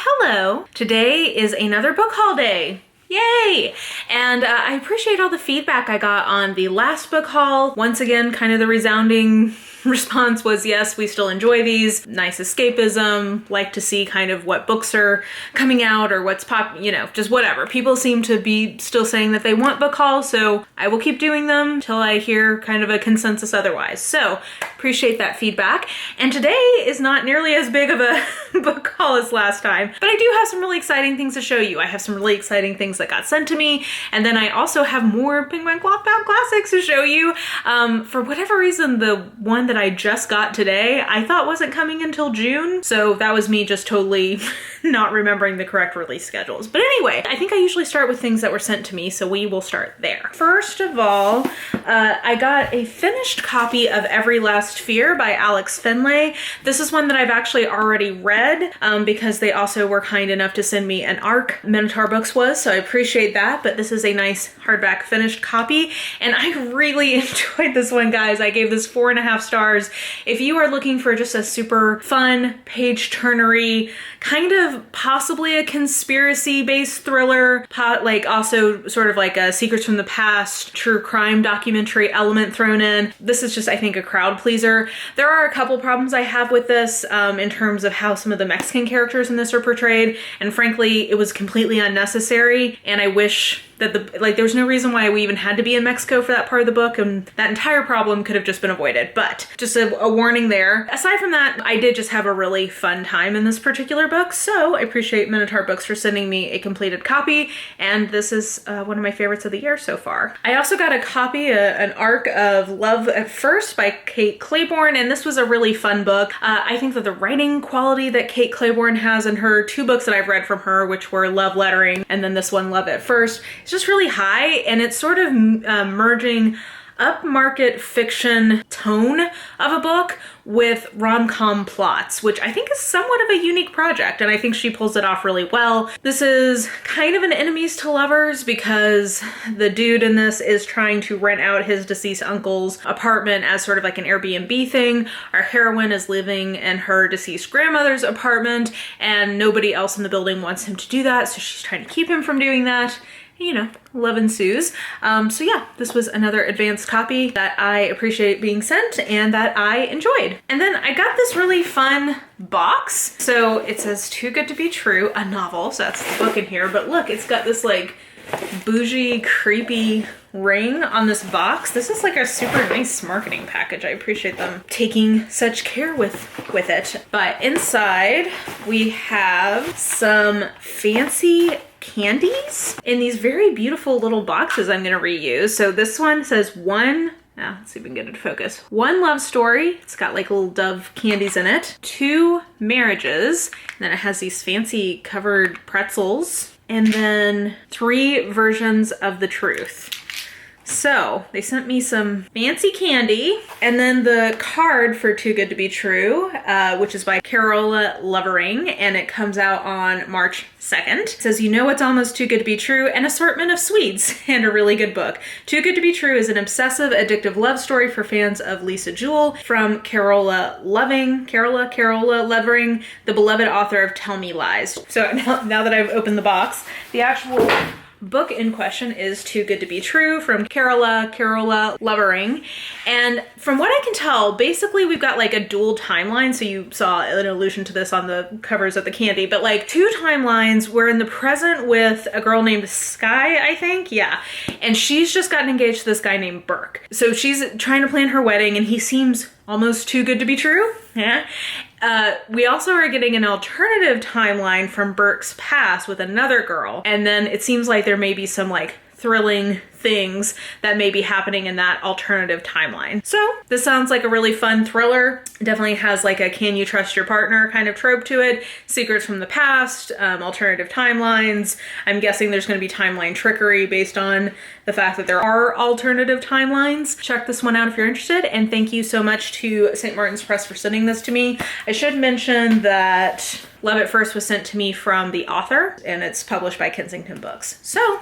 Hello! Today is another book haul day. Yay! And I appreciate all the feedback I got on the last book haul. Once again, kind of the resounding response was, yes, we still enjoy these. Nice escapism, like to see kind of what books are coming out or what's just whatever. People seem to be still saying that they want book hauls, so I will keep doing them till I hear kind of a consensus otherwise. So appreciate that feedback. And today is not nearly as big of a book haul as last time, but I do have some really exciting things to show you. I have some really exciting things that got sent to me, and then I also have more Penguin Clothbound Classics to show you. For whatever reason, the one that I just got today, I thought wasn't coming until June, so that was me just totally not remembering the correct release schedules. But anyway, I think I usually start with things that were sent to me, so we will start there. First of all, I got a finished copy of Every Last Fear by Alex Finlay. This is one that I've actually already read because they also were kind enough to send me an ARC. Minotaur Books was, so I appreciate that, but this is a nice hardback finished copy, and I really enjoyed this one, guys. I gave this 4.5 stars. If you are looking for just a super fun, page-turnery, kind of possibly a conspiracy-based thriller, like also sort of like a Secrets from the Past, true crime documentary element thrown in, this is just, I think, a crowd pleaser. There are a couple problems I have with this in terms of how some of the Mexican characters in this are portrayed, and frankly, it was completely unnecessary, and I wish that there's no reason why we even had to be in Mexico for that part of the book, and that entire problem could have just been avoided. But just a warning there. Aside from that, I did just have a really fun time in this particular book, so I appreciate Minotaur Books for sending me a completed copy, and this is one of my favorites of the year so far. I also got a copy, an ARC of Love at First by Kate Clayborn, and this was a really fun book. I think that the writing quality that Kate Clayborn has in her two books that I've read from her, which were Love Lettering and then this one, Love at First, is just really high, and it's sort of merging upmarket fiction tone of a book with rom-com plots, which I think is somewhat of a unique project, and I think she pulls it off really well. This is kind of an enemies to lovers because the dude in this is trying to rent out his deceased uncle's apartment as sort of like an Airbnb thing. Our heroine is living in her deceased grandmother's apartment, and nobody else in the building wants him to do that, so she's trying to keep him from doing that. You know, love ensues. So yeah, this was another advanced copy that I appreciate being sent and that I enjoyed. And then I got this really fun box. So it says Too Good to Be True, a novel. So that's the book in here. But look, it's got this like bougie, creepy ring on this box. This is like a super nice marketing package. I appreciate them taking such care with it. But inside we have some fancy candies in these very beautiful little boxes I'm going to reuse. So this one says let's see if we can get it to focus. 1 love story. It's got like little dove candies in it. 2 marriages. And then it has these fancy covered pretzels. And then 3 versions of the truth. So they sent me some fancy candy, and then the card for Too Good to Be True, which is by Carola Lovering, and it comes out on March 2nd. It says, you know it's almost too good to be true, an assortment of sweets, and a really good book. Too Good to Be True is an obsessive, addictive love story for fans of Lisa Jewell from Carola Lovering, the beloved author of Tell Me Lies. So now that I've opened the box, the actual book in question is Too Good to Be True from Carola Lovering. And from what I can tell, basically we've got like a dual timeline. So you saw an allusion to this on the covers of the candy, but like 2 timelines. We're in the present with a girl named Sky, I think. Yeah. And she's just gotten engaged to this guy named Burke. So she's trying to plan her wedding and he seems almost too good to be true. Yeah. We also are getting an alternative timeline from Burke's past with another girl. And then it seems like there may be some like thrilling things that may be happening in that alternative timeline. So this sounds like a really fun thriller. It definitely has like a can you trust your partner kind of trope to it. Secrets from the past, alternative timelines. I'm guessing there's going to be timeline trickery based on the fact that there are alternative timelines. Check this one out if you're interested, and thank you so much to St. Martin's Press for sending this to me. I should mention that Love at First was sent to me from the author, and it's published by Kensington Books. So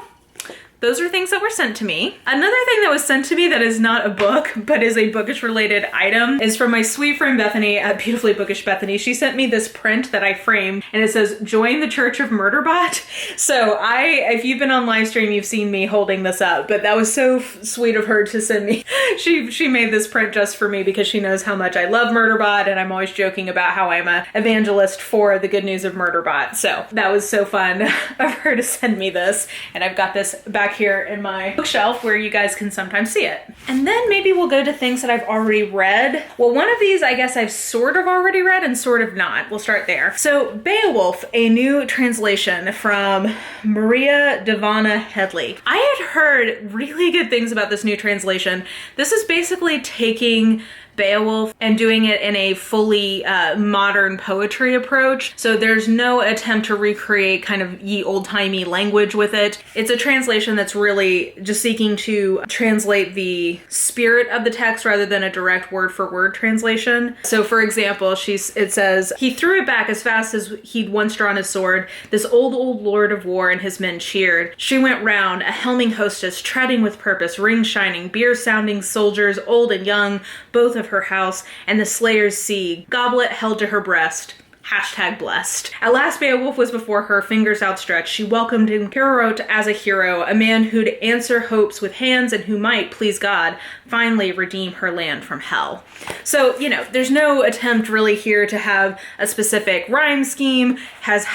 those are things that were sent to me. Another thing that was sent to me that is not a book, but is a bookish related item is from my sweet friend Bethany at Beautifully Bookish Bethany. She sent me this print that I framed and it says, "Join the Church of Murderbot." So if you've been on live stream, you've seen me holding this up, but that was so sweet of her to send me. She made this print just for me because she knows how much I love Murderbot, and I'm always joking about how I'm a evangelist for the good news of Murderbot. So that was so fun of her to send me this. And I've got this back here in my bookshelf where you guys can sometimes see it. And then maybe we'll go to things that I've already read. Well, one of these I guess I've sort of already read and sort of not. We'll start there. So Beowulf, a new translation from Maria Devana Headley. I had heard really good things about this new translation. This is basically taking Beowulf and doing it in a fully modern poetry approach. So there's no attempt to recreate kind of ye old-timey language with it. It's a translation that's really just seeking to translate the spirit of the text rather than a direct word-for-word translation. So for example, it says, "He threw it back as fast as he'd once drawn his sword. This old lord of war and his men cheered. She went round, a helming hostess, treading with purpose, rings shining, beer-sounding soldiers, old and young, both of her house, and the slayer's sea, goblet held to her breast." #blessed. At last Beowulf was before her, fingers outstretched. She welcomed him, Heorot, as a hero, a man who'd answer hopes with hands and who might, please God, finally redeem her land from hell. So, there's no attempt really here to have a specific rhyme scheme, has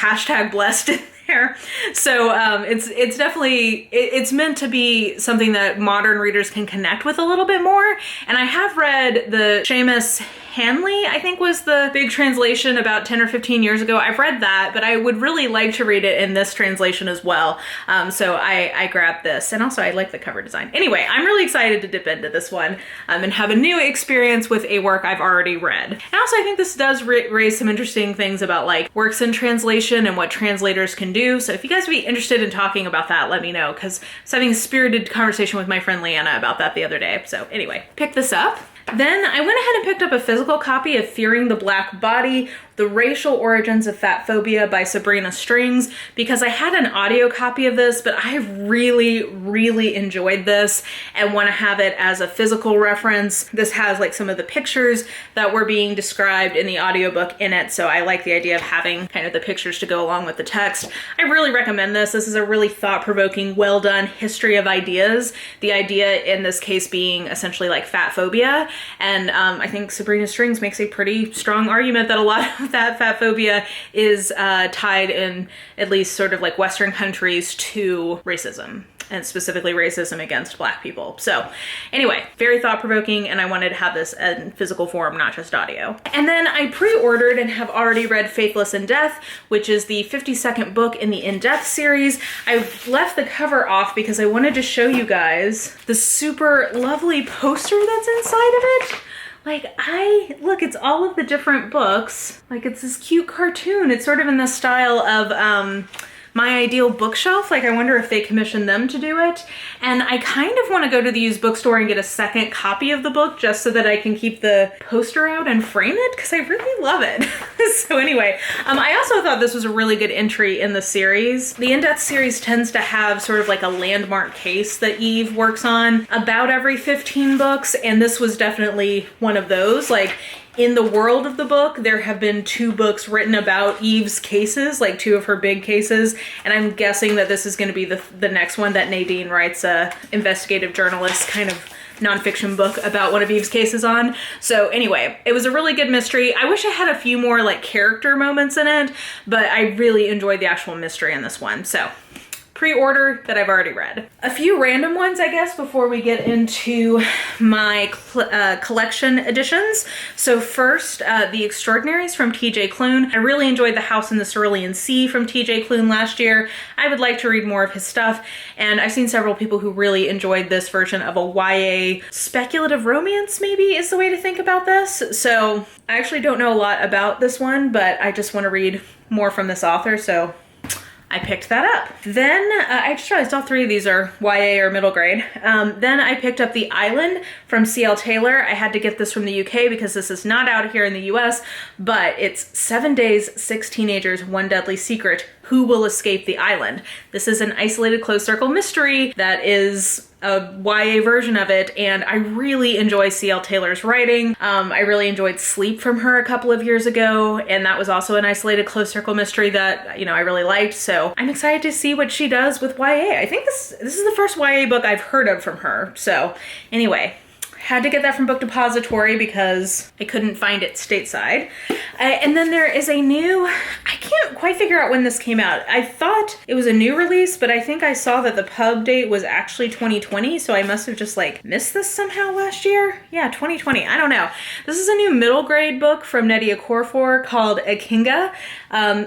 #blessed in there. So it's definitely, it's meant to be something that modern readers can connect with a little bit more. And I have read the Seamus Hanley, I think was the big translation about 10 or 15 years ago. I've read that, but I would really like to read it in this translation as well. So I grabbed this, and also I like the cover design. Anyway, I'm really excited to dip into this one and have a new experience with a work I've already read. And also I think this does raise some interesting things about like works in translation and what translators can do. So if you guys would be interested in talking about that, let me know, because I was having a spirited conversation with my friend Leanna about that the other day. So anyway, pick this up. Then I went ahead and picked up a physical copy of Fearing the Black Body, The Racial Origins of Fat Phobia by Sabrina Strings, because I had an audio copy of this, but I really, really enjoyed this and want to have it as a physical reference. This has like some of the pictures that were being described in the audiobook in it, so I like the idea of having kind of the pictures to go along with the text. I really recommend this. This is a really thought-provoking, well-done history of ideas. The idea in this case being essentially like fat phobia. And I think Sabrina Strings makes a pretty strong argument that a lot of that fat phobia is tied in at least sort of like Western countries to racism, and specifically racism against Black people. So anyway, very thought-provoking, and I wanted to have this in physical form, not just audio. And then I pre-ordered and have already read Faithless in Death, which is the 52nd book in the In Death series. I left the cover off because I wanted to show you guys the super lovely poster that's inside of it. Like, look, it's all of the different books. Like, it's this cute cartoon. It's sort of in the style of, My Ideal Bookshelf. Like, I wonder if they commissioned them to do it. And I kind of want to go to the used bookstore and get a second copy of the book just so that I can keep the poster out and frame it, because I really love it. So anyway, I also thought this was a really good entry in the series. The In Death series tends to have sort of like a landmark case that Eve works on about every 15 books, and this was definitely one of those. Like, in the world of the book, there have been 2 books written about Eve's cases, like 2 of her big cases, and I'm guessing that this is going to be the next one that Nadine writes a investigative journalist kind of nonfiction book about one of Eve's cases on. So anyway, it was a really good mystery. I wish I had a few more like character moments in it, but I really enjoyed the actual mystery in this one. So pre-order that I've already read. A few random ones, I guess, before we get into my collection editions. So first, The Extraordinaries from TJ Klune. I really enjoyed The House in the Cerulean Sea from TJ Klune last year. I would like to read more of his stuff, and I've seen several people who really enjoyed this version of a YA speculative romance, maybe is the way to think about this. So I actually don't know a lot about this one, but I just want to read more from this author, so I picked that up. Then I just realized all 3 of these are YA or middle grade. Then I picked up The Island from C.L. Taylor. I had to get this from the UK because this is not out here in the US, but it's 7 Days, 6 Teenagers, 1 Deadly Secret. Who Will Escape the Island. This is an isolated closed circle mystery that is a YA version of it, and I really enjoy C.L. Taylor's writing. I really enjoyed Sleep from her a couple of years ago, and that was also an isolated closed circle mystery that, I really liked, so I'm excited to see what she does with YA. I think this is the first YA book I've heard of from her, so anyway. Had to get that from Book Depository because I couldn't find it stateside. And then there is a new, I can't quite figure out when this came out. I thought it was a new release, but I think I saw that the pub date was actually 2020, so I must have just missed this somehow last year. Yeah, 2020, I don't know. This is a new middle grade book from Nnedi Okorafor called Akinga.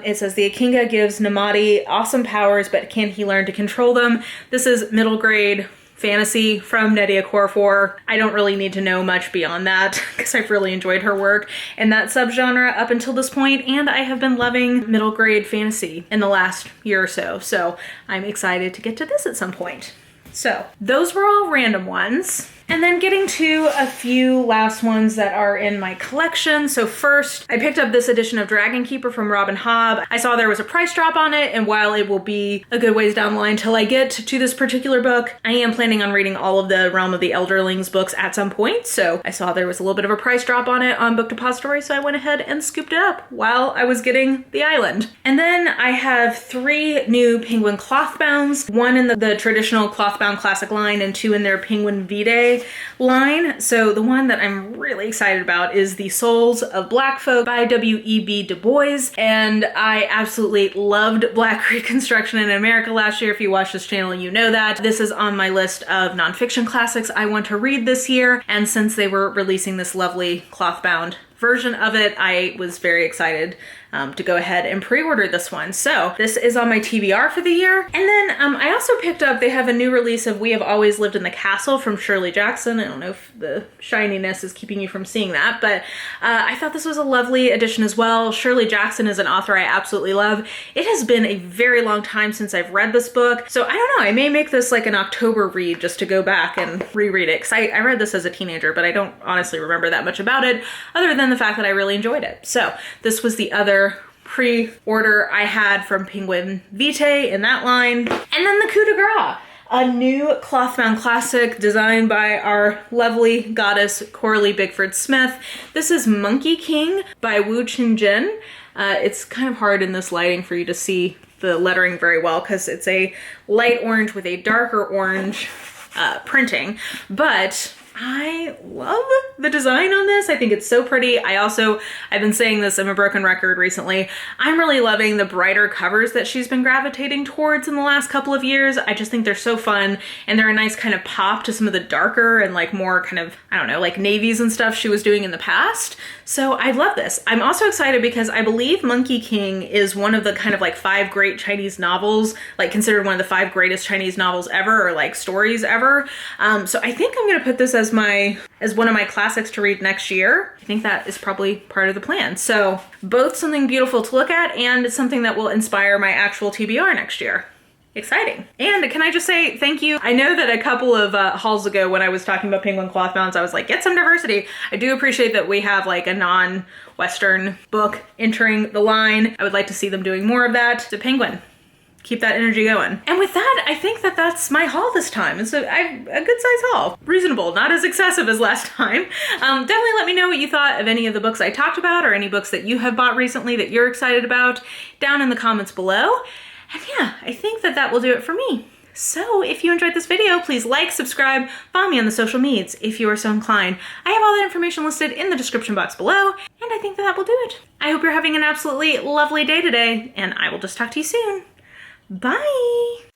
It says the Akinga gives Namadi awesome powers, but can he learn to control them? This is middle grade fantasy from Nnedi Okorafor. I don't really need to know much beyond that because I've really enjoyed her work in that subgenre up until this point, and I have been loving middle grade fantasy in the last year or so, so I'm excited to get to this at some point. So those were all random ones. And then getting to a few last ones that are in my collection. So first, I picked up this edition of Dragon Keeper from Robin Hobb. I saw there was a price drop on it, and while it will be a good ways down the line till I get to this particular book, I am planning on reading all of the Realm of the Elderlings books at some point. So I saw there was a little bit of a price drop on it on Book Depository, so I went ahead and scooped it up while I was getting the island. And then I have 3 new Penguin Clothbounds, one in the traditional Clothbound Classic line and 2 in their Penguin Vitae line. So the one that I'm really excited about is The Souls of Black Folk by W.E.B. Du Bois. And I absolutely loved Black Reconstruction in America last year. If you watch this channel, you know that. This is on my list of nonfiction classics I want to read this year. And since they were releasing this lovely clothbound version of it, I was very excited to go ahead and pre-order this one. So this is on my TBR for the year. And then I also picked up, they have a new release of We Have Always Lived in the Castle from Shirley Jackson. I don't know if the shininess is keeping you from seeing that, but I thought this was a lovely addition as well. Shirley Jackson is an author I absolutely love. It has been a very long time since I've read this book, so I don't know, I may make this like an October read just to go back and reread it, because I read this as a teenager, but I don't honestly remember that much about it, other than the fact that I really enjoyed it. So this was the other pre-order I had from Penguin Vitae in that line. And then the coup de grace, a new clothbound classic designed by our lovely goddess Coralie Bickford Smith. This is Monkey King by Wu Qingjin. It's kind of hard in this lighting for you to see the lettering very well because it's a light orange with a darker orange printing, but I love the design on this. I think it's so pretty. I've been saying this, I'm a broken record recently. I'm really loving the brighter covers that she's been gravitating towards in the last couple of years. I just think they're so fun, and they're a nice kind of pop to some of the darker and like more kind of, I don't know, like navies and stuff she was doing in the past. So I love this. I'm also excited because I believe Monkey King is one of the kind of like 5 great Chinese novels, like considered one of the 5 greatest Chinese novels ever, or like stories ever. So I think I'm gonna put this as one of my classics to read next year. I think that is probably part of the plan. So both something beautiful to look at and something that will inspire my actual TBR next year. Exciting. And can I just say thank you? I know that a couple of hauls ago when I was talking about Penguin Clothbounds, I was like, get some diversity. I do appreciate that we have like a non-Western book entering the line. I would like to see them doing more of that. So Penguin, keep that energy going. And with that, I think that that's my haul this time. It's a good size haul. Reasonable, not as excessive as last time. Definitely let me know what you thought of any of the books I talked about or any books that you have bought recently that you're excited about down in the comments below. And yeah, I think that that will do it for me. So if you enjoyed this video, please like, subscribe, follow me on the social medias if you are so inclined. I have all that information listed in the description box below, and I think that will do it. I hope you're having an absolutely lovely day today, and I will just talk to you soon. Bye!